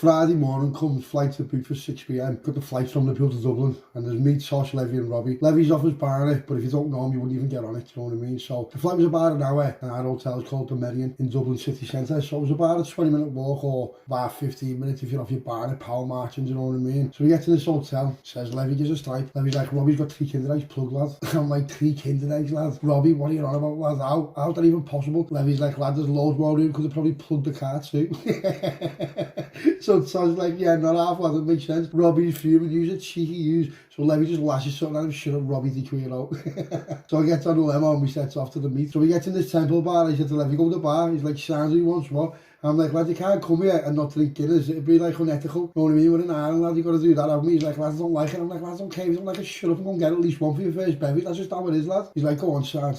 Friday morning comes, flight to book for 6 p.m. Got the flight from Liverpool to Dublin, and there's me, Tosh, Levy and Robbie. Levy's off his barnet, but if you don't know him, you wouldn't even get on it, you know what I mean? So the flight was about an hour, and our hotel's called the Merrion in Dublin city centre, so it was about a 20-minute walk, or about 15 minutes if you're off your barnet, power marching, you know what I mean? So we get to this hotel, says Levy gives a stripe. Levy's like, Robbie's got 3 kinder eggs, plug lad. I'm like, 3 kinder eggs, lad? Robbie, what are you on about, lad? How's that even possible? Levy's like, lad, there's loads more room, could have probably plugged the car too. So Todd's like, yeah, not half, lad, it makes sense. Robbie's fuming, use a cheeky use. So Levy just lashes something at him, shut up, Robbie, the queer out. So I get on the limo and we set off to the meet. So we get in this temple bar, I said to Levy, go to the bar. He's like, sounds he wants what? I'm like, lad, you can't come here and not drink Guinness. It'd be like unethical. You know what I mean? We're in Ireland, lad, you got to do that, haven't we? He's like, lad, I don't like it. I'm like, lad, I don't care. He's like, shut up and go and get at least one for your first beverage. That's just how it is, lad. He's like, go on, sound.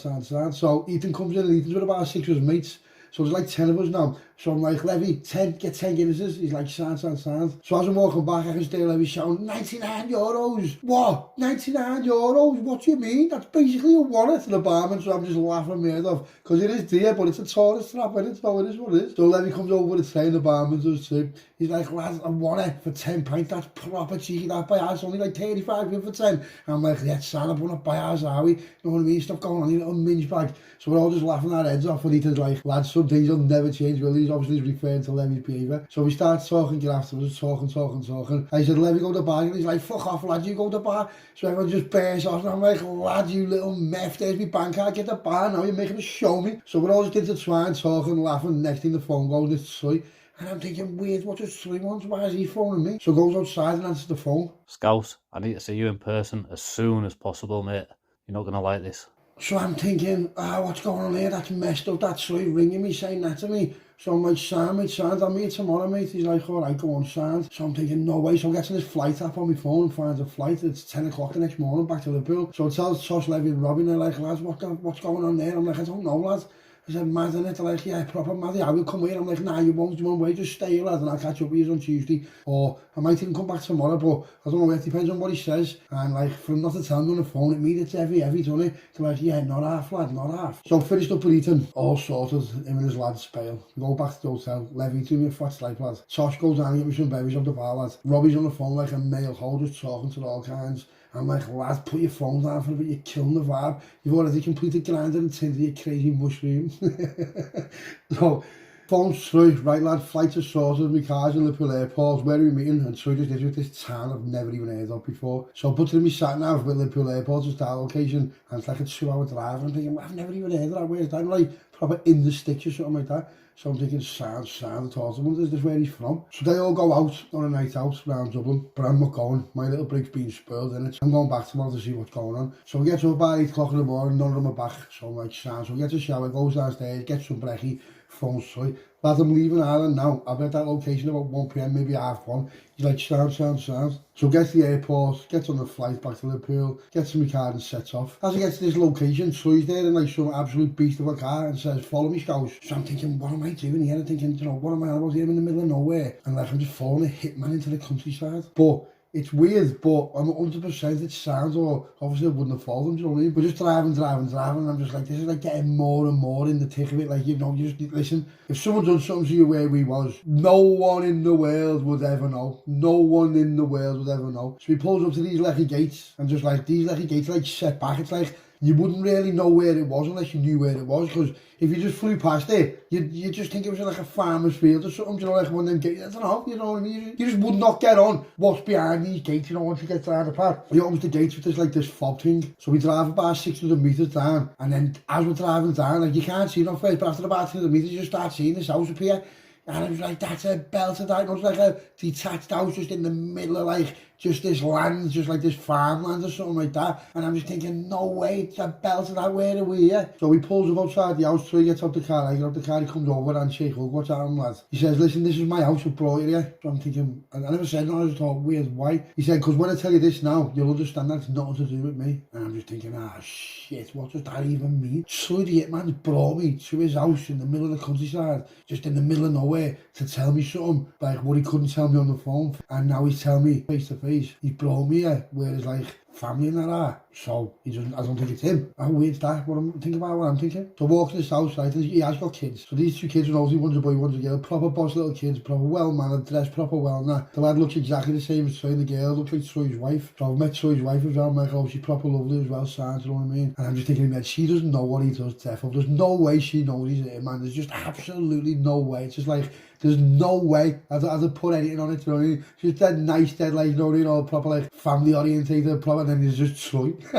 So Ethan comes in, and Ethan's with about 6 of his mates. So there's like 10 of us now. So I'm like, Levy, get 10 Guinnesses. He's like, sound. So as I'm walking back, I can still Levy shouting, €99. What? €99? What do you mean? That's basically a wallet to the barman. So I'm just laughing my head off. Because it is dear, but it's a tourist trap, and it's so it is what it is. So Levy comes over with a tray, and the barman does too. He's like, lad, a wallet for 10 pints. That's proper cheeky. That by ours only like 35 quid for 10. I'm like, yeah, son, I'm going to buy ours, are we? You know what I mean? Stop going on, you little minge bag. So we're all just laughing our heads off, and Ethan's like, lad, some things will never change, will he? Obviously he's referring to Levy's behaviour. So we start talking afterwards, talking. I said, Levy, go to the bar, and he's like, fuck off, lad, you go to the bar. So everyone just bursts off, and I'm like, lad, you little meth, there's me bank card, get the bar now, you're making a show me. So we're all just intertwined, talking, laughing. Next thing the phone goes, and it's Sully. And I'm thinking, weird, what does Sully want? Why is he phoning me? So goes outside and answers the phone. Scouse, I need to see you in person as soon as possible, mate. You're not going to like this. So I'm thinking, what's going on here? That's messed up. That's Sully ringing me, saying that to me. So I'm like, sound, I'll meet you tomorrow, mate. He's like, all right, go on, sound. So I'm thinking, no way. So I get to this flight app on my phone and finds a flight. It's 10 o'clock the next morning back to Liverpool. So I tell Tosh, Levy and Robbie, and they're like, lads, what's going on there? I'm like, I don't know, lads. I said, mad, innit? They're like, yeah, proper mad. I will come here. I'm like, nah, you won't wait. Just stay here, lad, and I'll catch up with you on Tuesday. Or I might even come back tomorrow, but I don't know. It depends on what he says. And like, for him not to tell me on the phone, it means it's heavy, done it? They're like, yeah, not half, lad, not half. So finished up with Ethan, all sorted, him and his lads bail. We go back to the hotel. Levy, do me a fat stripe, lad. Tosh goes down and get me some berries off the bar, lad. Robbie's on the phone like a male hoe, just talking to all kinds. I'm like, lad, put your phone down for a bit, you're killing the vibe. You've already completed grinding and tinted your crazy mushroom. So, phone's through, right lad, flights are sorted, my car's in Liverpool Airport, where are we meeting? And so just lives with this town I've never even heard of before. So I put it in my sat nav with Liverpool Airport, just our location, and it's like a 2-hour drive, and I'm thinking, I've never even heard of that, where's that? Like, proper in the sticks or something like that. So I'm thinking, sound, I told them, is this where he's from? So they all go out on a night out around Dublin, but I'm not going. My little break's been spoiled, innit? I'm going back tomorrow to see what's going on. So we get up about 8 o'clock in the morning, none of them are back. So I'm like, sound. So we get a shower, goes downstairs, get some brekkie, phone's through. Lad, I'm leaving Ireland now. I'll be at that location about 1 p.m, maybe half 1. He's like, sound. So gets to the airport, gets on the flight back to Liverpool, gets in my car and sets off. As I get to this location, so he's there in like some absolute beast of a car and says, follow me, Scouse. So I'm thinking, what am I doing here? I'm thinking, you know, what am I about here in the middle of nowhere? And like, I'm just following a hitman into the countryside. But it's weird, but I'm 100% it sounds, or obviously I wouldn't have followed them, do you know what I mean? But just driving, and I'm just like, this is like getting more and more in the thick of it. Like, you know, you just listen, if someone done something to you where we was, no one in the world would ever know. No one in the world would ever know. So he pulls up to these lecky gates, and just like, these lecky gates like set back, it's like, you wouldn't really know where it was unless you knew where it was, because if you just flew past it, you just think it was like a farmer's field or something, you know, like one of them gates, I don't know, you know what I mean? You just would not get on what's behind these gates, you know, once you get down the path. He opens the gates with this, like, this fob thing, so we drive about 600 metres down, and then as we're driving down, like, you can't see it on first, but after about 200 metres, you just start seeing this house appear, and it was like, that's a belted out, it was like a detached house just in the middle of, like, just this land, just like this farmland or something like that. And I'm just thinking, no way, it's a belted out, where are we here? So he pulls up outside the house, so he gets out the car, I get out the car, he comes over and shake, what's happening, lad? He says, listen, this is my house, I brought you here. So I'm thinking, I never said no, I just thought, weird, why? He said, because when I tell you this now, you'll understand that it's nothing to do with me. And I'm just thinking, shit, what does that even mean? So the hitman's brought me to his house in the middle of the countryside, just in the middle of nowhere, to tell me something, like what he couldn't tell me on the phone. And now he's telling me face to face. phrase. He's brought me here, whereas like family and that are. So I don't think it's him. How weird's that? What I'm thinking about, what I'm thinking. So walking this house, right, and he has got kids. So these two kids are obviously, one's a boy, one's a girl, proper boss little kids, proper well-mannered, dressed proper well and that. The lad looks exactly the same as Troy, and the girl looks like Troy's wife. So I've met Troy's wife as well, I'm like, oh, she's proper lovely as well, Sarge, you know what I mean? And I'm just thinking, man, she doesn't know what he does, defo. There's no way she knows he's here, man. There's just absolutely no way. It's just like, there's no way I'd put anything on it, you know what I mean? She's dead nice, dead like, you know what I mean, all proper like family orientated, proper, and then there's just Troy. Do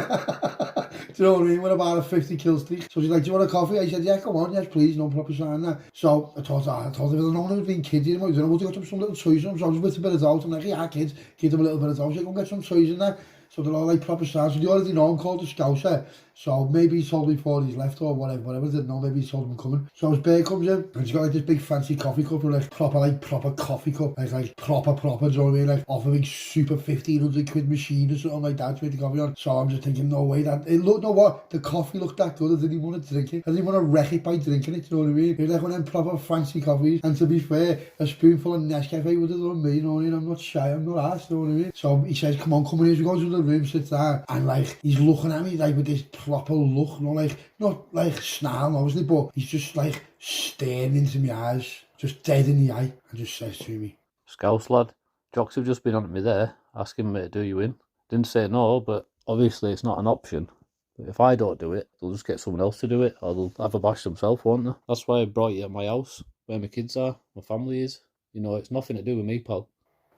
you know what I mean? We're about a 50 kill streak. So she's like, do you want a coffee? I said, yeah, come on, yes, please, no proper sign that. So I told her, no one was being kids anymore. I don't know, we'll get some little toys. So I was with a bit of doubt. I'm like, yeah, kids, give them a little bit of doubt. So go and get some toys in there. So they're all like proper stars. So they already know I'm called the Scouser. So maybe he told me before he's left or whatever. I didn't know, maybe he told him I'm coming. So his bear comes in and she's got like this big fancy coffee cup, like proper coffee cup. Like proper, do you know what I mean? Like off a big super 1,500 quid machine or something like that to make the coffee on. So I'm just thinking, no way, that it looked, know what? The coffee looked that good. I didn't even want to drink it. I didn't want to wreck it by drinking it, you know what I mean? It was like one of them proper fancy coffees. And to be fair, a spoonful of Nescafe would have done me, you know what I mean? I'm not shy, I'm not arsed, you know what I mean? So he says, come in here. So we go to the room, sits down, and like he's looking at me like with this proper look, you know, like not like snarl obviously, but he's just like staring into my eyes, just dead in the eye, and just says to me, Scouse lad, jocks have just been on to me there, asking me to do you in. Didn't say no, but obviously it's not an option. But if I don't do it, they'll just get someone else to do it, or they'll have a bash themselves, won't they? That's why I brought you at my house, where my kids are, my family is. You know, it's nothing to do with me, pal.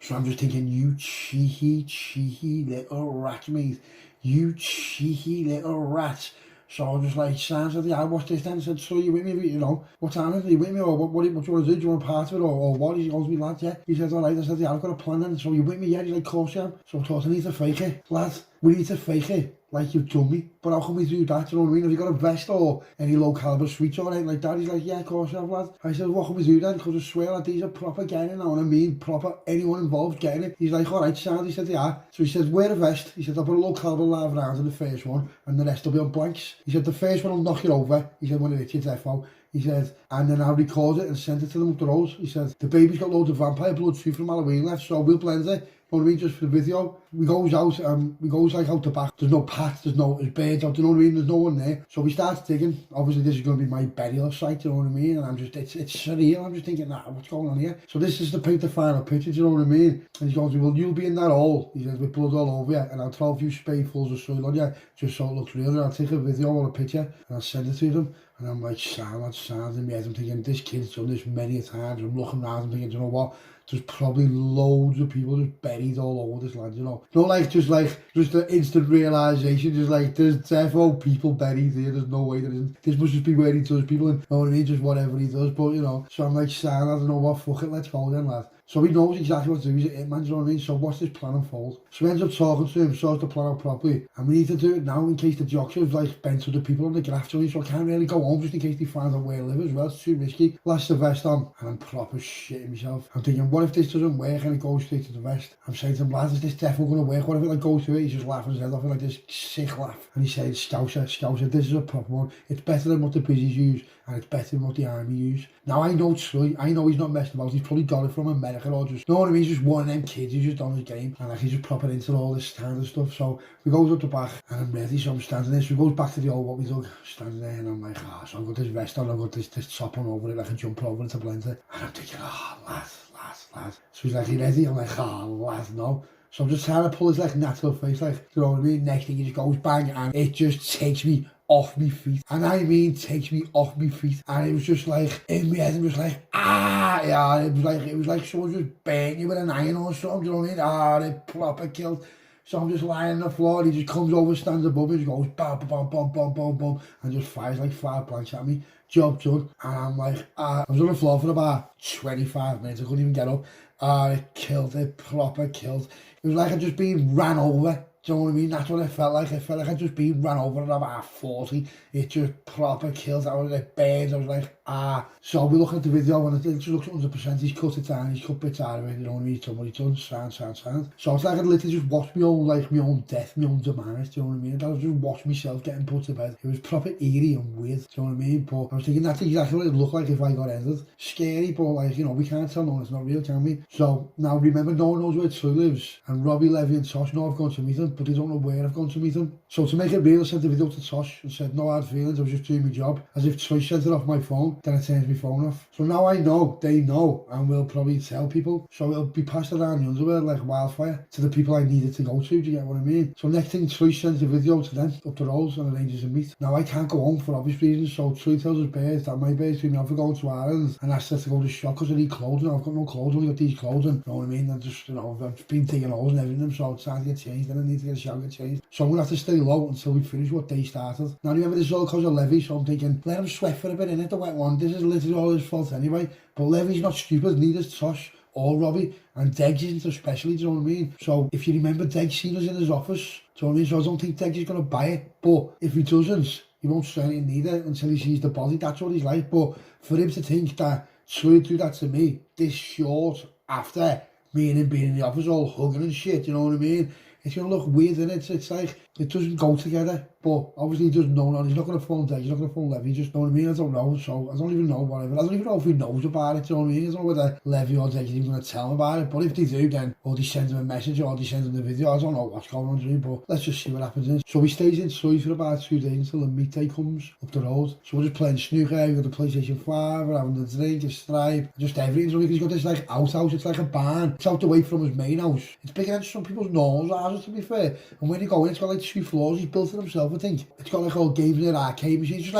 So I'm just thinking, you cheeky little rat, mate. You cheeky little rat. So I was just like, sounds like, I watched this then. I said, so you with me, you know, what time is it? You with me, or what do you want to do? Do you want a part of it, or what? He goes to me, lad, yeah. He said, all right. I said, yeah, I've got a plan then. So you with me, yeah? He's like, of course I am. So I thought, I need to fake it. Lad, we need to fake it like you've done me. But how can we do that, you know what I mean? Have you got a vest or any low caliber sweets or anything like that? He's like, yeah, of course I have, lad. I said, what can we do then? Because I swear, lad, these are proper getting it, you know what I mean? Proper, anyone involved getting it. He's like, all right, sound. He said, yeah. So he said, wear a vest. He said, I'll put a low caliber live round in the first one, and the rest will be on blanks. He said, the first one will knock you over. He said, when it hits your defo. He said, and then I'll record it and send it to them up the road. He said, the baby's got loads of vampire blood too from Halloween left, so we'll blend it. You know what I mean? Just for the video. We goes out, we goes like out the back. There's no path, there's birds out, you know what I mean? There's no one there. So we start digging. Obviously this is going to be my burial site, you know what I mean? And I'm just, it's surreal. I'm just thinking, what's going on here? So this is to paint the final picture, do you know what I mean? And he's going to, well, you'll be in that hole. He says, with blood all over you, and I'll throw a few spadefuls of soil on you, just so it looks real. And I'll take a video or a picture, and I'll send it to them. And I'm like, sounds in my head. I'm thinking, this kid's done this many a times. I'm looking around, I'm thinking, you know what? There's probably loads of people just buried all over this land, you know. Not like just the instant realisation, just like there's definitely people buried here. There's no way there isn't. This must just be where he does people, and you know what I mean, just whatever he does. But you know, so I'm like, I don't know what, fuck it, let's go then, lad. So he knows exactly what to do. He's a hitman, you know what I mean? So what's this plan unfold? So he ends up talking to him, sorts the plan out properly. And we need to do it now in case the jocks have like bent other people on the graft. So I can't really go home just in case they find out where I live as well. It's too risky. Lash the vest on, and I'm proper shitting myself. I'm thinking, what if this doesn't work and it goes straight to the vest? I'm saying to him, lads, is this definitely going to work? What if it like goes to it? He's just laughing his head off with like this sick laugh. And he said, Scouser, this is a proper one. It's better than what the busies use, and it's better than what the army use. Now I know Troy, I know he's not messing about. He's probably got it from America or just, you know what I mean? He's just one of them kids, he's just on his game, and like he's just proper into all this kind of stuff. So we goes up the back, and I'm ready, so I'm standing there. So we goes back to the old what we dug, standing there, and I'm like, so I've got this vest on, I've got this top on over it, I can jump over it to blend it. And I'm thinking, lad. So he's like, you ready? I'm like, lad, no. So I'm just trying to pull his like natural face, like, you know what I mean? Next thing he just goes bang, and it just takes me off my feet. And I mean, takes me off my feet. And it was just like, in my head, it was like, yeah, it was like someone just burnt you with an iron or something, you know what I mean? It proper killed. So I'm just lying on the floor, and he just comes over, stands above me, and goes bam, bam, bam, bam, bam, bam, and just fires like 5 blanks at me. Job done. And I'm like, I was on the floor for about 25 minutes, I couldn't even get up. It killed, it proper killed. It was like I'd just been ran over. Do you know what I mean? That's what it felt like. It felt like I'd just been ran over at about 40. It just proper killed. I was like birds. I was like, So we look at the video and it just looks at 100%, he's cut it down, he's cut bits out of it, you know what I mean, so what he's done, sound. So it's like I'd literally just watch my own death, my own demise, do you know what I mean? I was just watch myself getting put to bed. It was proper eerie and weird, do you know what I mean? But I was thinking that's exactly what it'd look like if I got ended. Scary, but like, you know, we can't tell no one it's not real, can we? So now remember, no one knows where Troy lives, and Robbie, Levy and Tosh know I've gone to meet him, but they don't know where I've gone to meet him. So to make it real, I sent the video to Tosh and said no hard feelings, I was just doing my job, as if Troy sent it off my phone, then I turned my phone off. So now I know, they know, and will probably tell people. So it'll be passed around the underworld like wildfire to the people I needed to go to, do you get what I mean? So next thing, Troy sends a video to them up the road and arranges a meet. Now I can't go home for obvious reasons, so Troy tells his birds that my birds told me off for going to Ireland and asked us to go to the shop because I need clothing. I've got no clothes, only got these clothing, you know what I mean? And just, you know, I've been taking holes and everything, so it's time to get changed, then I need to get a shower, get changed. So I'm going to have to stay low until we finish what they started. Now remember, this is all because of Levy, so I'm thinking, let him sweat for a bit, innit, the wet one. This is literally all his fault anyway. But Levy's not stupid, neither's Tosh or Robbie, and Deggs isn't especially, do you know what I mean? So if you remember, Deggs seen us in his office, do you know what I mean? So I don't think Deggs is going to buy it, but if he doesn't, he won't certainly need it until he sees the body. That's what he's like. But for him to think that Troy do that to me this short after me and him being in the office all hugging and shit, you know what I mean? It's going to look weird, innit? It's like, it doesn't go together. But obviously he doesn't know, and he's not going to phone Deggs, he's not going to phone Levy, just know what I mean? I don't know, so I don't even know whatever. I don't even know if he knows about it, you know what I mean? I don't know whether Levy or Deggs is even going to tell him about it, but if they do, then, or they send him a message, or they send him the video, I don't know what's going on, Drew, but let's just see what happens. So he stays in Troy for about 2 days until the meet day comes up the road. So we're just playing snooker, we've got the PlayStation 5, we're having a drink, a stripe, just everything. So he's got this like outhouse, it's like a barn, it's out the way from his main house. It's bigger than some people's normal houses, to be fair. And when you go in, it's got like 2 floors, he's built it himself, I think. It's got like all games in arcade machines, just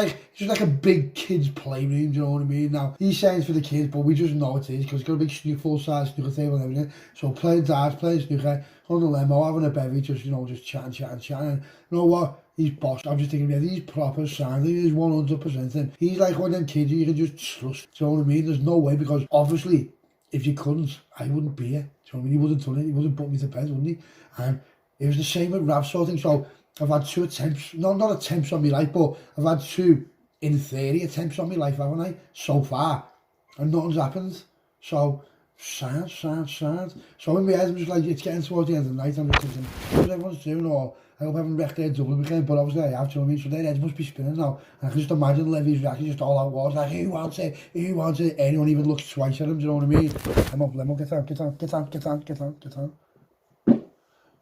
like a big kids playroom, do you know what I mean? Now, he's saying it's for the kids, but we just know it is, because it's got a big full-size snooker table and everything. So playing darts, playing snooker, on the limo, having a beverage, just, you know, just chatting. You know what? He's boss. I'm just thinking, yeah, he's proper sound. He's 100% him. He's like one of them kids you can just trust, do you know what I mean? There's no way, because obviously, if you couldn't, I wouldn't be here. Do you know what I mean? He wouldn't have done it. He wouldn't put me to bed, wouldn't he? And it was the same with Rav sort of thing. So I've had 2 attempts, not attempts on my life, but I've had 2, in theory, attempts on my life, haven't I? So far. And nothing's happened. So, sad. So in my head, I'm just like, it's getting towards the end of the night, I'm just thinking, what everyone's doing, or I hope I haven't wrecked their Dublin weekend, but obviously I have, do you know what I mean? So their heads must be spinning now. And I can just imagine Levy's reaction just all out was like, who wants it? Anyone even looks twice at him, do you know what I mean? Lemo, get on.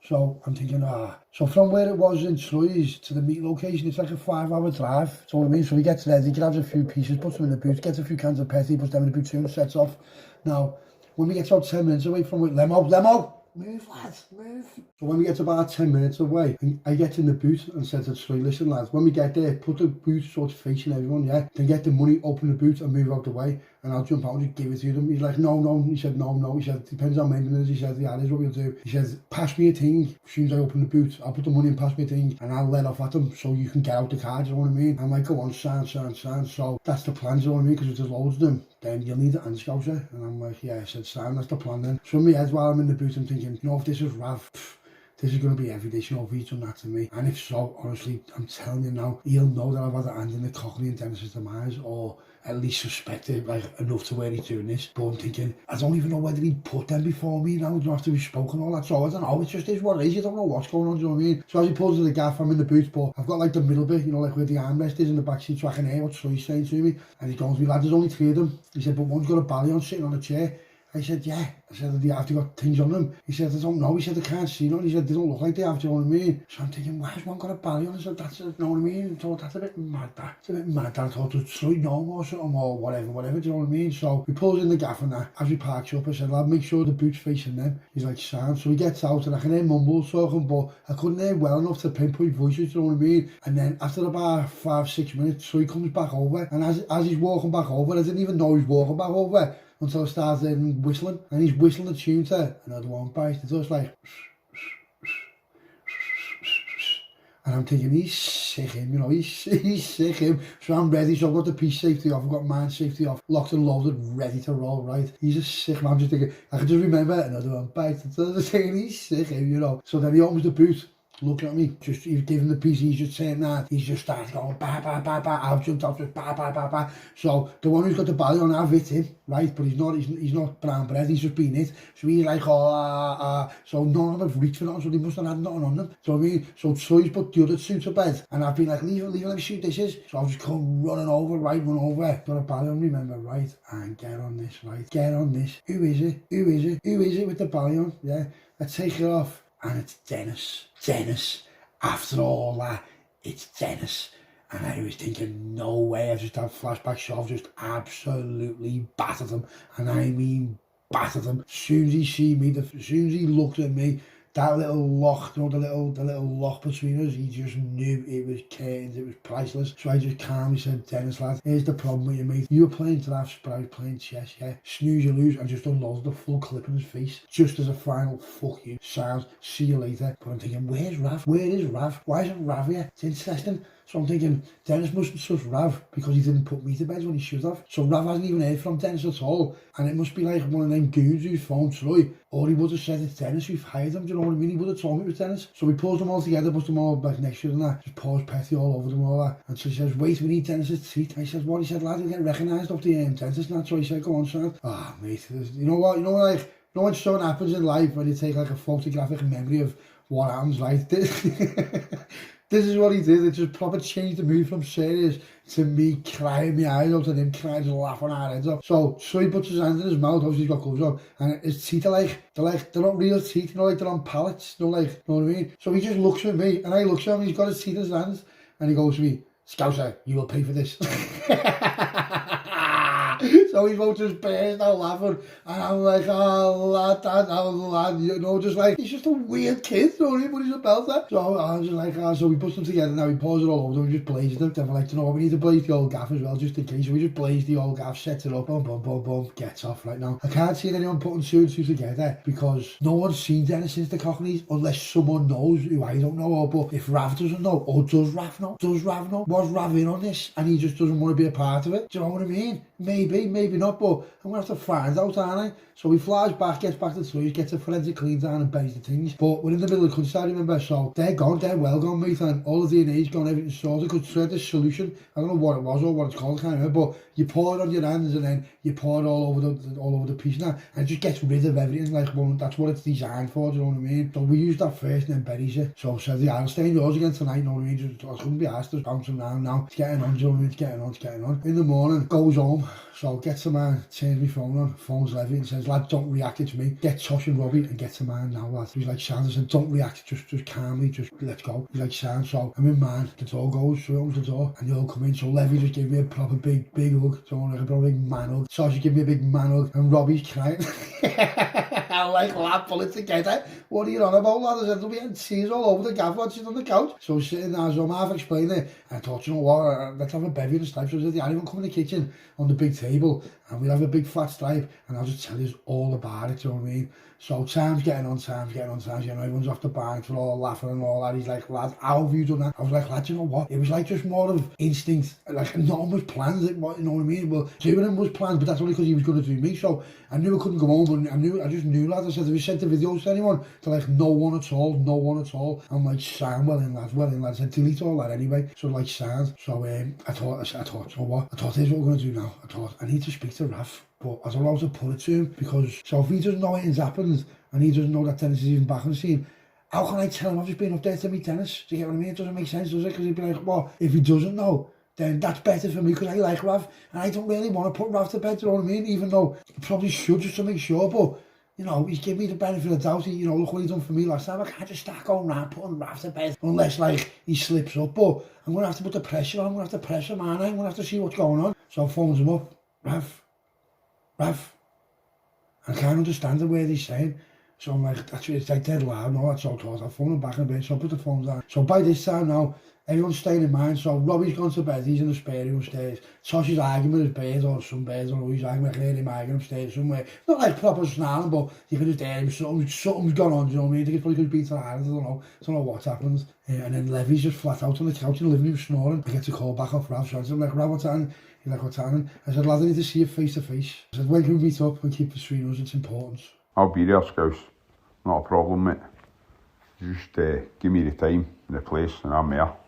So I'm thinking, So from where it was in Troy's to the meet location, it's like a 5-hour drive, do you know what I mean? So he gets there, he grabs a few pieces, puts them in the boot, gets a few cans of petty, puts them in the boot too, and sets off. Now, when we get about 10 minutes away from it, Lemo, move, lad, move. So when we get about 10 minutes away, I get in the boot and said to Troy, listen, lads, when we get there, put the boot sort of facing everyone, yeah? Then get the money, open the boot and move out the way, and I'll jump out and just give it to them. He's like, no. He said, no. He said, depends on how many minutes. He said, yeah, this is what we'll do. He says, pass me a thing. As soon as I open the boot, I'll put the money and pass me a thing, and I'll let off at them so you can get out the car, do you know what I mean? I'm like, go on, sound. So that's the plan, do you know what I mean? Because if there's loads of them, then you'll need an Anscouser. And I'm like, yeah, I said, sound, that's the plan then. So in my head, while I'm in the boot, I'm thinking, you know, if this is Rav, this is going to be every day, you know, if he's done that to me. And if so, honestly, I'm telling you now, he'll know that I've had a hand in the Cockney and Dennis's demise, or at least suspect it, like, enough to where he's doing this. But I'm thinking, I don't even know whether he'd put them before me now, after we've spoken all that. So I don't know, it's just is what it is, you don't know what's going on, do you know what I mean? So as he pulls to the gaff, I'm in the boot, but I've got like the middle bit, you know, like where the armrest is in the back seat, so I can hear what Troy's saying to me. And he goes to me, lad, there's only 3 of them. He said, but one's got a belly on sitting on a chair. I said, yeah. I said, do you have to got things on them? He said, I don't know. He said, I can't see none. He said, they don't look like they have, do you know what I mean? So I'm thinking, why has one got a belly on? I said, that's, you know what I mean? I thought, that's a bit mad, that. It's a bit mad, that. I thought, does Troy know or something, or whatever, do you know what I mean? So we pulls in the gaff and that. As we parks up, I said, lad, make sure the boot's facing them. He's like, sound. So he gets out and I can hear mumbles talking, but I couldn't hear well enough to pinpoint voices, do you know what I mean? And then after about 5-6 minutes, Troy comes back over, and as he's walking back over, I didn't even know he was walking back over until I started whistling, and he's whistling a tune to Another One Bites the Dust, like, and I'm thinking, he's sick him, you know, he's sick him. So I'm ready, so I've got the piece safety off, I've got mine safety off, locked and loaded, ready to roll, right? He's a sick man. I'm just thinking, I can just remember Another One Bites the Dust, thinking, he's sick him, you know. So then he opens the boot, looking at me, just, he was giving the piece, he's just saying that, he's just started going, bah, bah, bah, bah, I've jumped out, just bah, bah, bah, bah. So, the one who's got the belly on, I've hit him, right, but he's not brown bread, he's just been hit. So he's like, so none of them have reached for nothing, so they must have had nothing on them. So I mean, so Troy's put the other two to bed, and I've been like, leave him, let me shoot dishes. So I've just come running over, right, run over, got a belly on, remember, right, and get on this, right, get on this. Who is it? Who is it? Who is it with the belly on? Yeah, I take it off, and it's Dennis. Dennis. After all that, it's Dennis. And I was thinking, no way, I just had flashback shots, just absolutely battered him. And I mean, battered him. As soon as he see me, as soon as he looked at me, that little lock, you know, the little lock between us, he just knew it was curtains, it was priceless. So I just calmly said, Dennis lad, here's the problem with you, mate. You were playing drafts, but I was playing chess, yeah? Snooze you lose, and just unloaded the full clip in his face. Just as a final, fuck you, sounds, see you later. But I'm thinking, where's Rav? Where is Rav? Why isn't Rav here? It's interesting. So I'm thinking, Dennis mustn't trust Rav because he didn't put me to bed when he should have. So Rav hasn't even heard from Dennis at all. And it must be like one of them goons who's phoned Troy. Or he would have said it's Dennis, we've hired him, do you know what I mean? He would have told me it was Dennis. So we pulls them all together, puts them all back next to you and that. Just pours Petty all over them all that. And so he says, wait, we need Dennis's teeth. I said, what? He said, lad, you'll get recognised off the dentist and that. So he said, go on, son. Ah, mate, you know what? You know, like, you know when something happens in life when you take like a photographic memory of what happens, like this. This is what he did. It just proper changed the mood from serious to me crying my eyes out and him crying, just laughing our heads off. So he puts his hand in his mouth, obviously he's got gloves on, and his teeth are they're not real teeth, you know, like they're on pallets, you know, like, you know what I mean? So he just looks at me, and I look at him, he's got his teeth in his hands, and he goes to me, Scouser, you will pay for this. So he's about to burst out laughing, and I'm like, oh lad, you know, just like, he's just a weird kid, you know what I mean, but he's a belter. So I was just like, so we put them together now, we pours it all over them, we just blaze them. Then we're like, you know what, we need to blaze the old gaff as well, just in case. So we just blaze the old gaff, sets it up, boom, boom, boom, boom, gets off right now. I can't see anyone putting two and two together because no one's seen Dennis since the Cockneys, unless someone knows who I don't know, but if Rav doesn't know, or does Rav know? Does Rav know? Was Rav in on this and he just doesn't want to be a part of it? Do you know what I mean? Maybe not, but I'm going to have to find out, aren't I? So he flies back, gets back to Troyes, gets a forensic clean down and buries the things. But we're in the middle of the countryside, remember? So they're gone, they're well gone, mate, and all the DNA's gone, everything's sorted. Because Troy had this solution, I don't know what it was or what it's called, I can't remember, but you pour it on your hands and then you pour it all over the piece now, and it just gets rid of everything, like, well, that's what it's designed for, do you know what I mean? So we use that first and then buries it. So said, yeah, I'll stay indoors again tonight, you know what I mean? I couldn't be asked, just bouncing around now. It's getting on, do you know what I mean? It's getting on. In the morning, goes home, so gets a man, turns my phone on, phone's Levy and says, lad, don't react to me. Get Tosh and Robbie and get to man now, lad. He's like, Sand, I said, don't react, just calmly, just let's go. He's like, Sand, so I'm in man, the door goes, so he opens the door, and they all come in. So Levy just gave me a proper big hug, so like a proper big man hug. Tosh gave me a big man hug, and Robbie's crying. I'm like, lad, pull it together. What are you on about, lad? I said, there'll be tears all over the gaff, she's on the couch. So sitting there, so I'm half explaining it, and I thought, you know what, let's have a bevy and a stripe. So I said, yeah, anyone come in the kitchen on the big table, and we'll have a big flat stripe, and I'll just tell you all about it, you know what I mean? So time's getting on, everyone's off the bank, we're all laughing and all that. He's like, lad, how have you done that? I was like, lad, you know what? It was like just more of instinct, like no one was planned, you know what I mean? Well, two of them was planned, but that's only because he was going to do me, so I knew I couldn't go home, but I just knew, lad. I said, have you sent the videos to anyone? They're like, no one at all. I'm like, sound, well in, lads. I said, delete all that anyway. So like, sound. So I thought, you know what? I thought, here's what we're going to do now. I thought, I need to speak to Raf. But I don't know how to put it to him, because so if he doesn't know anything's happened and he doesn't know that Dennis is even back on the scene, how can I tell him I've just been up there to meet Dennis? Do you get what I mean? It doesn't make sense, does it? Because he'd be like, well, if he doesn't know, then that's better for me because I like Rav and I don't really want to put Rav to bed, do you know what I mean? Even though I probably should, just to make sure, but you know, he's given me the benefit of the doubt. You know, look what he done for me last time. I can't just start going around putting Rav to bed unless like he slips up. But I'm going to have to put the pressure on. I'm going to have to pressure him, aren't I? I'm going to have to see what's going on. So I phones him up. Rav. I can't understand the word he's saying. So I'm like, that's it's like dead loud, no, that's all told. I'll phone him back in a bit, so I put the phone down. So by this time now, everyone's staying in mind. So Robbie's gone to bed, he's in the spare room upstairs. Tosh is arguing with his birds, or some birds, or he's arguing, I can hear him arguing upstairs somewhere. Not like proper snarling, but you can just hear him, something's gone on, do you know what I mean? I think it's probably because he's beaten hard, I don't know what's happened. And then Levy's just flat out on the couch in the living room snoring. I get a call back off Rav, so I'm like, Rav, what's happening? He's like, what's happening? I said, lad, I need to see you face to face. I said, when can we meet up and keep between us? It's important. I'll be there, Scouse. Not a problem, mate. Just give me the time and the place and I'm there.